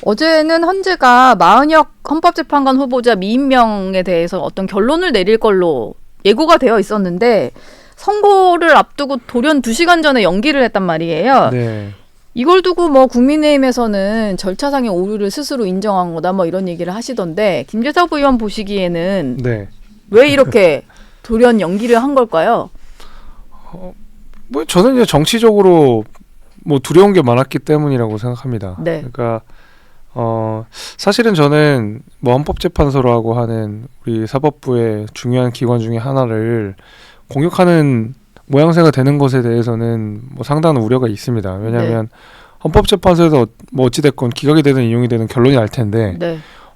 어제는 헌재가 마은혁 헌법재판관 후보자 미임명에 대해서 어떤 결론을 내릴 걸로 예고가 되어 있었는데 선고를 앞두고 돌연 2시간 전에 연기를 했단 말이에요. 네. 이걸 두고 뭐 국민의힘에서는 절차상의 오류를 스스로 인정한 거다 뭐 이런 얘기를 하시던데 김재섭 의원 보시기에는 네. 왜 이렇게 돌연 연기를 한 걸까요? 뭐 저는 이제 정치적으로 뭐 두려운 게 많았기 때문이라고 생각합니다. 네. 그러니까 사실은 저는 뭐 헌법재판소라고 하는 우리 사법부의 중요한 기관 중에 하나를 공격하는 모양새가 되는 것에 대해서는 뭐 상당한 우려가 있습니다. 왜냐하면 헌법재판소에서 뭐 어찌됐건 기각이 되든 인용이 되든 결론이 날 텐데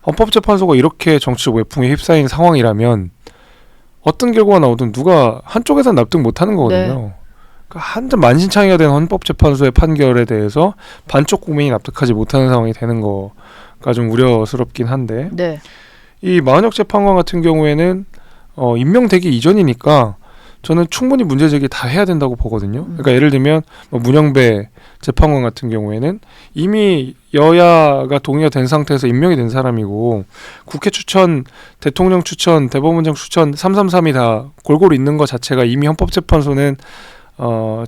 헌법재판소가 이렇게 정치적 외풍에 휩싸인 상황이라면 어떤 결과가 나오든 누가 한쪽에선 납득 못하는 거거든요. 그러니까 한점 만신창이가 된 헌법재판소의 판결에 대해서 반쪽 국민이 납득하지 못하는 상황이 되는 거가 좀 우려스럽긴 한데 이 마은혁 재판관 같은 경우에는 임명되기 이전이니까 저는 충분히 문제제기 다 해야 된다고 보거든요. 그러니까 예를 들면 뭐 문영배 재판관 같은 경우에는 이미 여야가 동의가 된 상태에서 임명이 된 사람이고 국회 추천, 대통령 추천, 대법원장 추천 333이 다 골고루 있는 것 자체가 이미 헌법재판소는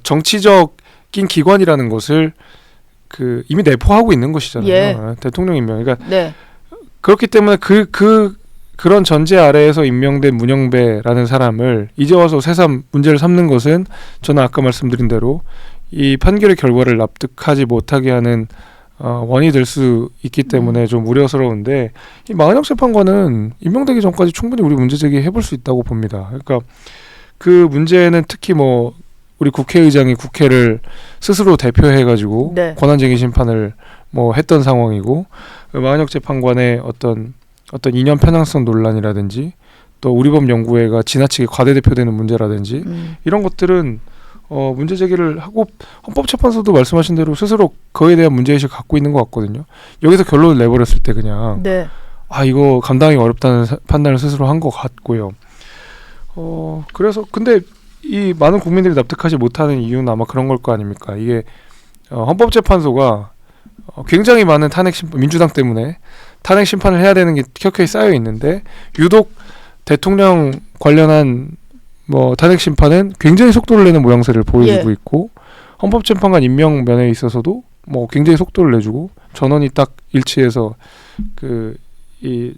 정치적인 기관이라는 것을 이미 내포하고 있는 것이잖아요. 대통령 임명. 그러니까 그렇기 때문에 그런 전제 아래에서 임명된 문영배라는 사람을 이제 와서 새삼 문제를 삼는 것은 저는 아까 말씀드린 대로 이 판결의 결과를 납득하지 못하게 하는 원인이 될 수 있기 때문에 좀 우려스러운데 이 마은혁 재판관은 임명되기 전까지 충분히 우리 문제 제기해볼 수 있다고 봅니다. 그러니까 그 문제는 특히 뭐 우리 국회의장이 국회를 스스로 대표해가지고 권한쟁의 심판을 뭐 했던 상황이고 마은혁 재판관의 어떤 이념 편향성 논란이라든지 또 우리법연구회가 지나치게 과대대표되는 문제라든지 이런 것들은 문제 제기를 하고 헌법재판소도 말씀하신 대로 스스로 그에 대한 문제의식을 갖고 있는 것 같거든요. 여기서 결론을 내버렸을 때 그냥 이거 감당하기 어렵다는 판단을 스스로 한 것 같고요. 그래서 근데 이 많은 국민들이 납득하지 못하는 이유는 아마 그런 걸 거 아닙니까? 이게 헌법재판소가 굉장히 많은 탄핵 심판, 민주당 때문에 탄핵 심판을 해야 되는 게 켜켜이 쌓여 있는데 유독 대통령 관련한 뭐 탄핵 심판은 굉장히 속도를 내는 모양새를 보여주고 있고 헌법재판관 임명 면에 있어서도 뭐 굉장히 속도를 내주고 전원이 딱 일치해서 이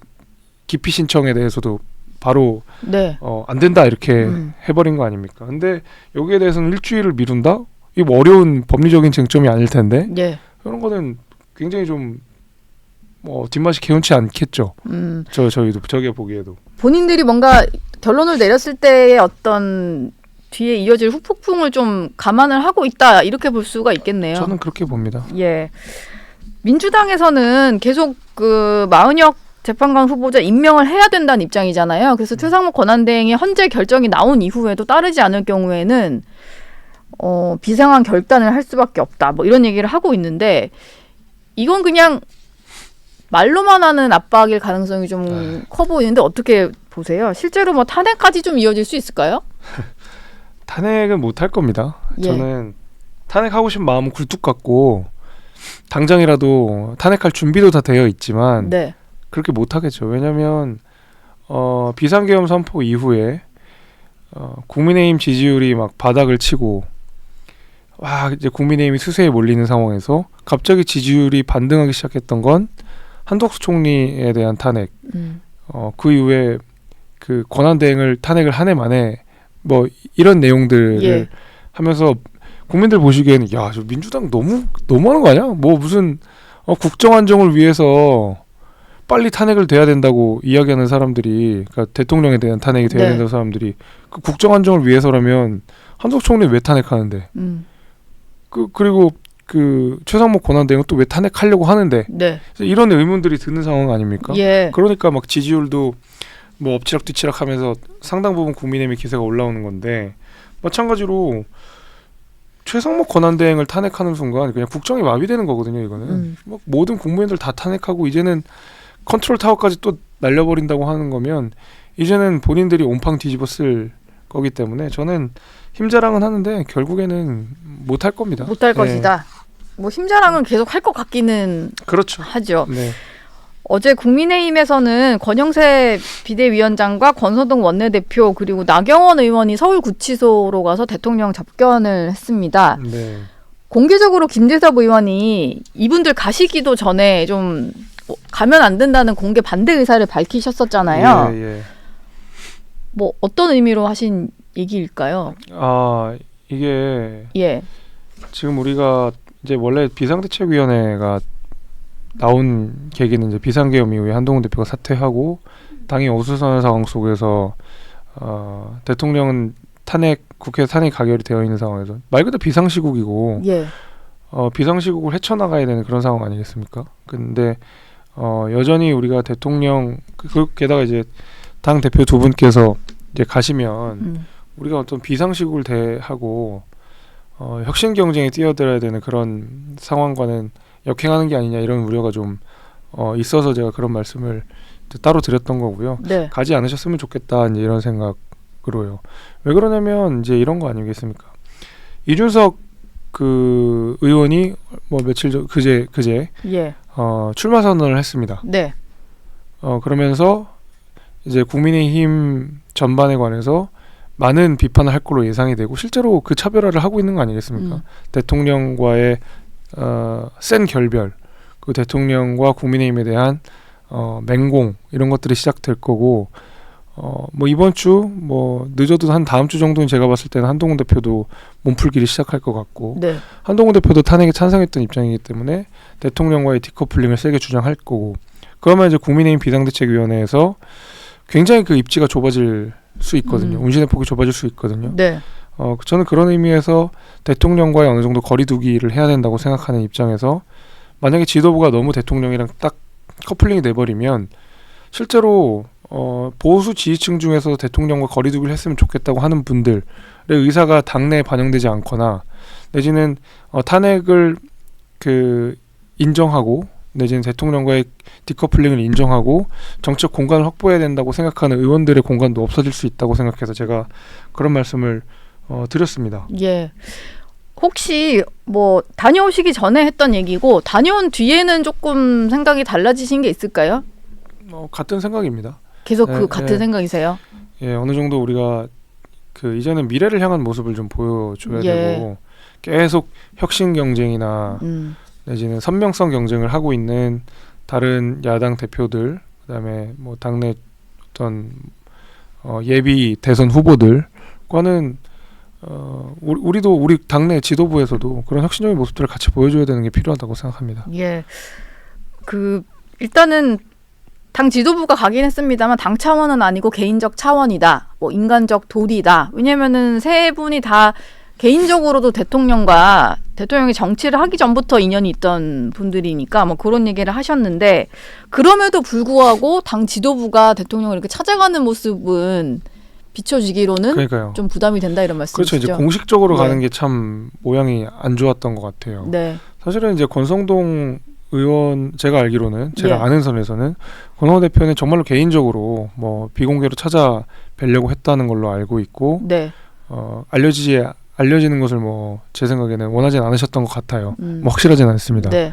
기피 신청에 대해서도 바로 안 된다 이렇게 해버린 거 아닙니까? 근데 여기에 대해서는 일주일을 미룬다? 이게 뭐 어려운 법리적인 쟁점이 아닐 텐데 그런 거는 굉장히 좀 뒷맛이 개운치 않겠죠. 저희가 보기에도 본인들이 뭔가 결론을 내렸을 때의 어떤 뒤에 이어질 후폭풍을 좀 감안을 하고 있다 이렇게 볼 수가 있겠네요. 저는 그렇게 봅니다. 민주당에서는 계속 마은혁 재판관 후보자 임명을 해야 된다는 입장이잖아요. 그래서 최상목 권한대행의 헌재 결정이 나온 이후에도 따르지 않을 경우에는 비상한 결단을 할 수밖에 없다. 뭐 이런 얘기를 하고 있는데 이건 그냥 말로만 하는 압박일 가능성이 좀 커 보이는데 어떻게 보세요? 실제로 뭐 탄핵까지 좀 이어질 수 있을까요? 탄핵은 못할 겁니다. 저는 탄핵하고 싶은 마음은 굴뚝 같고 당장이라도 탄핵할 준비도 다 되어 있지만 그렇게 못하겠죠. 왜냐하면 비상계엄 선포 이후에 국민의힘 지지율이 막 바닥을 치고 이제 국민의힘이 수세에 몰리는 상황에서 갑자기 지지율이 반등하기 시작했던 건 한덕수 총리에 대한 탄핵, 그 이후에 권한대행을 탄핵을 한 해 만에 뭐 이런 내용들을 하면서 국민들 보시기에는 저 민주당 너무하는 거 아니야? 뭐 무슨 국정 안정을 위해서 빨리 탄핵을 돼야 된다고 이야기하는 사람들이, 그러니까 대통령에 대한 탄핵이 돼야 된다는 사람들이 그 국정 안정을 위해서라면 한덕수 총리 왜 탄핵하는데? 그리고 최상목 권한대행은 또 왜 탄핵하려고 하는데 이런 의문들이 드는 상황 아닙니까? 그러니까 막 지지율도 뭐 엎치락뒤치락 하면서 상당 부분 국민의힘의 기세가 올라오는 건데 마찬가지로 최상목 권한대행을 탄핵하는 순간 그냥 국정이 마비되는 거거든요. 이거는 막 모든 국무위원들 다 탄핵하고 이제는 컨트롤 타워까지 또 날려버린다고 하는 거면 이제는 본인들이 온팡 뒤집어 쓸 거기 때문에 저는 힘자랑은 하는데 결국에는 못할 겁니다. 못할 것이다. 뭐 힘자랑은 계속 할 것 같기는 그렇죠. 하죠. 네. 어제 국민의힘에서는 권영세 비대위원장과 권성동 원내대표 그리고 나경원 의원이 서울구치소로 가서 대통령 접견을 했습니다. 네. 공개적으로 김재섭 의원이 이분들 가시기도 전에 좀 가면 안 된다는 공개 반대 의사를 밝히셨었잖아요. 예. 뭐 어떤 의미로 하신 얘기일까요? 아, 이게 예. 지금 우리가 이제 원래 비상대책위원회가 나온 계기는 이제 비상계엄 이후에 한동훈 대표가 사퇴하고 당이 어수선한 상황 속에서 대통령은 국회 탄핵 가결이 되어 있는 상황에서 말 그대로 비상시국이고 예. 비상시국을 헤쳐나가야 되는 그런 상황 아니겠습니까? 근데 여전히 우리가 대통령 게다가 이제 당 대표 두 분께서 이제 가시면 우리가 어떤 비상시국을 대하고 혁신 경쟁에 뛰어들어야 되는 그런 상황과는 역행하는 게 아니냐 이런 우려가 좀 있어서 제가 그런 말씀을 따로 드렸던 거고요. 네. 가지 않으셨으면 좋겠다 이제 이런 생각으로요. 왜 그러냐면 이제 이런 거 아니겠습니까? 이준석 그 의원이 뭐 며칠 전 그제 예. 출마 선언을 했습니다. 네. 그러면서 이제 국민의힘 전반에 관해서 많은 비판을 할 걸로 예상이 되고 실제로 그 차별화를 하고 있는 거 아니겠습니까? 대통령과의 센 결별, 그 대통령과 국민의힘에 대한 맹공 이런 것들이 시작될 거고 뭐 이번 주 뭐 늦어도 한 다음 주 정도는 제가 봤을 때는 한동훈 대표도 몸풀기를 시작할 것 같고 네. 한동훈 대표도 탄핵에 찬성했던 입장이기 때문에 대통령과의 디커플링을 세게 주장할 거고 그러면 이제 국민의힘 비상대책위원회에서 굉장히 그 입지가 좁아질 수 있거든요. 운신의 폭이 좁아질 수 있거든요. 네. 저는 그런 의미에서 대통령과의 어느 정도 거리두기를 해야 된다고 생각하는 입장에서 만약에 지도부가 너무 대통령이랑 딱 커플링이 돼버리면 실제로 보수 지지층 중에서 대통령과 거리두기를 했으면 좋겠다고 하는 분들의 의사가 당내에 반영되지 않거나 내지는 탄핵을 인정하고 내지는 대통령과의 디커플링을 인정하고 정책 공간을 확보해야 된다고 생각하는 의원들의 공간도 없어질 수 있다고 생각해서 제가 그런 말씀을 드렸습니다. 예. 혹시 뭐 다녀오시기 전에 했던 얘기고 다녀온 뒤에는 조금 생각이 달라지신 게 있을까요? 같은 생각입니다. 계속 같은 생각이세요? 예, 어느 정도 우리가 이제는 미래를 향한 모습을 좀 보여줘야 되고 계속 혁신 경쟁이나 내지는 선명성 경쟁을 하고 있는 다른 야당 대표들, 그다음에 뭐 당내 어떤 예비 대선 후보들과는 우리도 우리 당내 지도부에서도 그런 혁신적인 모습들을 같이 보여줘야 되는 게 필요하다고 생각합니다. 예, 일단은 당 지도부가 가긴 했습니다만 당 차원은 아니고 개인적 차원이다. 뭐 인간적 도리다. 왜냐면은 세 분이 다 개인적으로도 대통령이 정치를 하기 전부터 인연이 있던 분들이니까 뭐 그런 얘기를 하셨는데 그럼에도 불구하고 당 지도부가 대통령을 이렇게 찾아가는 모습은 비춰지기로는 그러니까요. 좀 부담이 된다 이런 말씀이시죠? 그렇죠. 이제 공식적으로 가는 게 참 모양이 안 좋았던 것 같아요. 네. 사실은 이제 권성동 의원 제가 알기로는 제가 예. 아는 선에서는 권성동 대표는 정말로 개인적으로 뭐 비공개로 찾아뵈려고 했다는 걸로 알고 있고 네. 알려지는 것을 뭐 제 생각에는 원하진 않으셨던 것 같아요. 뭐 확실하진 않습니다. 네.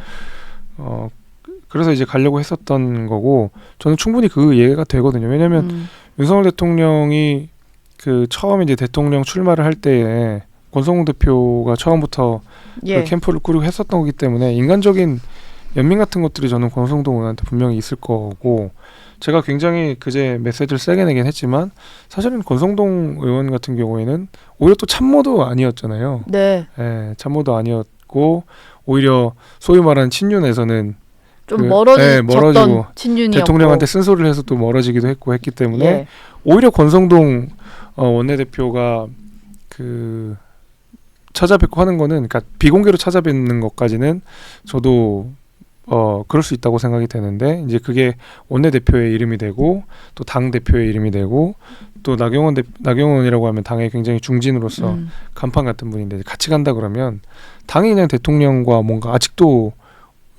그래서 이제 가려고 했었던 거고 저는 충분히 그 이해가 되거든요. 왜냐하면 윤석열 대통령이 처음 이제 대통령 출마를 할 때에 권성동 대표가 처음부터 그 캠프를 꾸리고 했었던 거기 때문에 인간적인 연민 같은 것들이 저는 권성동 의원한테 분명히 있을 거고 제가 굉장히 그제 메시지를 세게 내긴 했지만 사실은 권성동 의원 같은 경우에는 오히려 또 참모도 아니었잖아요. 네. 예, 참모도 아니었고 오히려 소위 말하는 친윤에서는 좀 멀어지고 친윤이었고 대통령한테 쓴소리를 해서 또 멀어지기도 했기 때문에 오히려 권성동 원내대표가 찾아뵙고 하는 거는 그러니까 비공개로 찾아뵙는 것까지는 저도 그럴 수 있다고 생각이 되는데 이제 그게 원내대표의 이름이 되고 또 당 대표의 이름이 되고 또 나경원이라고 하면 당의 굉장히 중진으로서 간판 같은 분인데 같이 간다 그러면 당이 그냥 대통령과 뭔가 아직도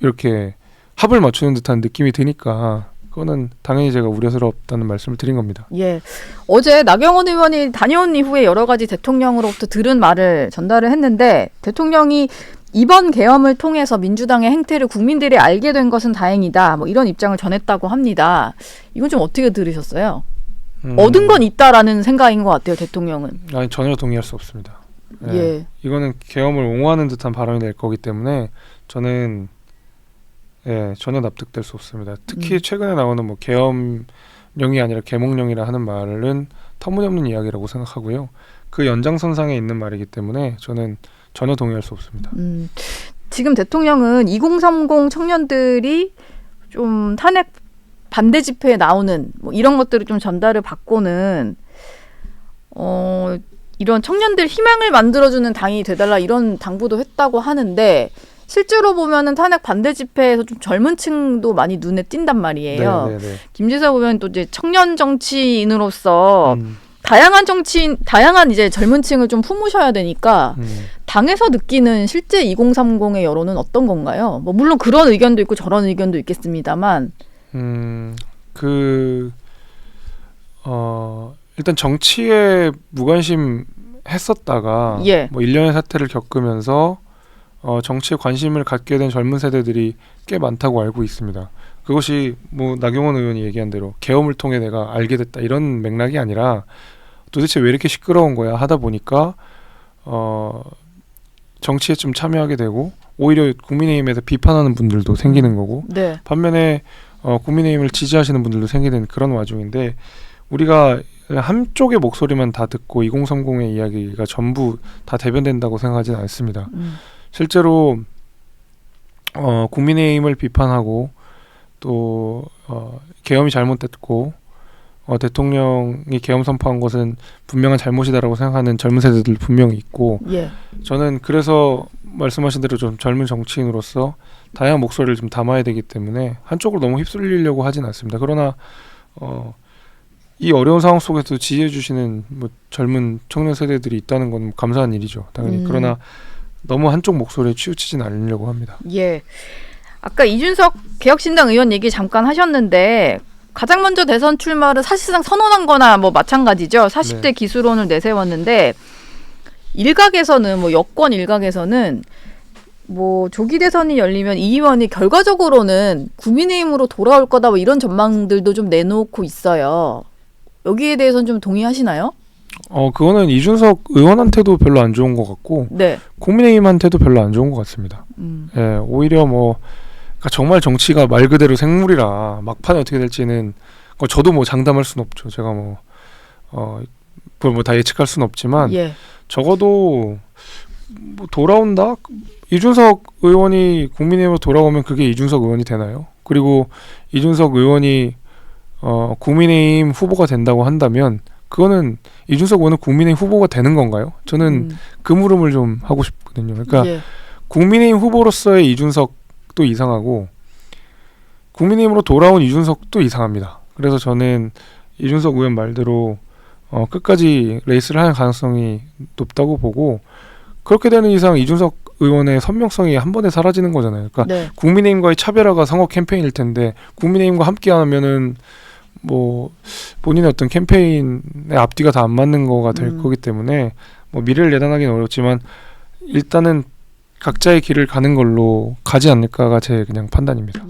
이렇게 합을 맞추는 듯한 느낌이 드니까 그거는 당연히 제가 우려스럽다는 말씀을 드린 겁니다. 예. 어제 나경원 의원이 다녀온 이후에 여러 가지 대통령으로부터 들은 말을 전달을 했는데 대통령이 이번 계엄을 통해서 민주당의 행태를 국민들이 알게 된 것은 다행이다. 뭐 이런 입장을 전했다고 합니다. 이건 좀 어떻게 들으셨어요? 얻은 건 있다라는 생각인 것 같아요, 대통령은. 아니, 전혀 동의할 수 없습니다. 예. 예. 이거는 계엄을 옹호하는 듯한 발언이 될 거기 때문에 저는 전혀 납득될 수 없습니다. 특히 최근에 나오는 뭐 계엄령이 아니라 계몽령이라 하는 말은 터무니없는 이야기라고 생각하고요. 그 연장선상에 있는 말이기 때문에 저는 전혀 동의할 수 없습니다. 지금 대통령은 2030 청년들이 좀 탄핵 반대 집회에 나오는 뭐 이런 것들을 좀 전달을 받고는 이런 청년들 희망을 만들어주는 당이 돼달라 이런 당부도 했다고 하는데 실제로 보면은 탄핵 반대 집회에서 좀 젊은 층도 많이 눈에 띈단 말이에요. 네네네. 김지석 의원 또 이제 청년 정치인으로서 다양한 이제 젊은 층을 좀 품으셔야 되니까 당에서 느끼는 실제 2030의 여론은 어떤 건가요? 뭐 물론 그런 의견도 있고 저런 의견도 있겠습니다만. 일단 정치에 무관심 했었다가 뭐 일련의 사태를 겪으면서 정치에 관심을 갖게 된 젊은 세대들이 꽤 많다고 알고 있습니다. 그것이 뭐 나경원 의원이 얘기한 대로 계엄을 통해 내가 알게 됐다 이런 맥락이 아니라 도대체 왜 이렇게 시끄러운 거야 하다 보니까 정치에 좀 참여하게 되고 오히려 국민의힘에서 비판하는 분들도 생기는 거고 반면에 국민의힘을 지지하시는 분들도 생기는 그런 와중인데 우리가 한쪽의 목소리만 다 듣고 2030의 이야기가 전부 다 대변된다고 생각하지는 않습니다. 실제로 국민의힘을 비판하고 또 계엄이 잘못됐고 대통령이 계엄 선포한 것은 분명한 잘못이다라고 생각하는 젊은 세대들 분명히 있고 저는 그래서 말씀하신 대로 좀 젊은 정치인으로서 다양한 목소리를 좀 담아야 되기 때문에 한쪽으로 너무 휩쓸리려고 하진 않습니다. 그러나 이 어려운 상황 속에서 지지해 주시는 뭐 젊은 청년 세대들이 있다는 건 감사한 일이죠. 당연히. 그러나 너무 한쪽 목소리에 치우치진 않으려고 합니다. 예. 아까 이준석 개혁신당 의원 얘기 잠깐 하셨는데 가장 먼저 대선 출마를 사실상 선언한 거나 뭐 마찬가지죠. 40대 기수론을 내세웠는데 일각에서는 뭐 여권 일각에서는 뭐 조기 대선이 열리면 이 의원이 결과적으로는 국민의힘으로 돌아올 거다 뭐 이런 전망들도 좀 내놓고 있어요. 여기에 대해서는 좀 동의하시나요? 그거는 이준석 의원한테도 별로 안 좋은 것 같고 국민의힘한테도 별로 안 좋은 것 같습니다. 오히려 뭐 그러니까 정말 정치가 말 그대로 생물이라 막판에 어떻게 될지는 저도 뭐 장담할 수는 없죠. 제가 그걸 뭐 다 예측할 수는 없지만 적어도 뭐 돌아온다? 이준석 의원이 국민의힘으로 돌아오면 그게 이준석 의원이 되나요? 그리고 이준석 의원이 국민의힘 후보가 된다고 한다면 그거는 이준석 의원은 국민의힘 후보가 되는 건가요? 저는 그 물음을 좀 하고 싶거든요. 그러니까 국민의힘 후보로서의 이준석도 이상하고 국민의힘으로 돌아온 이준석도 이상합니다. 그래서 저는 이준석 의원 말대로 끝까지 레이스를 할 가능성이 높다고 보고 그렇게 되는 이상 이준석 의원의 선명성이 한 번에 사라지는 거잖아요. 그러니까 국민의힘과의 차별화가 선거 캠페인일 텐데 국민의힘과 함께하면은 뭐 본인의 어떤 캠페인의 앞뒤가 다 안 맞는 거가 될 거기 때문에 뭐 미래를 예단하기는 어렵지만 일단은 각자의 길을 가는 걸로 가지 않을까가 제 그냥 판단입니다.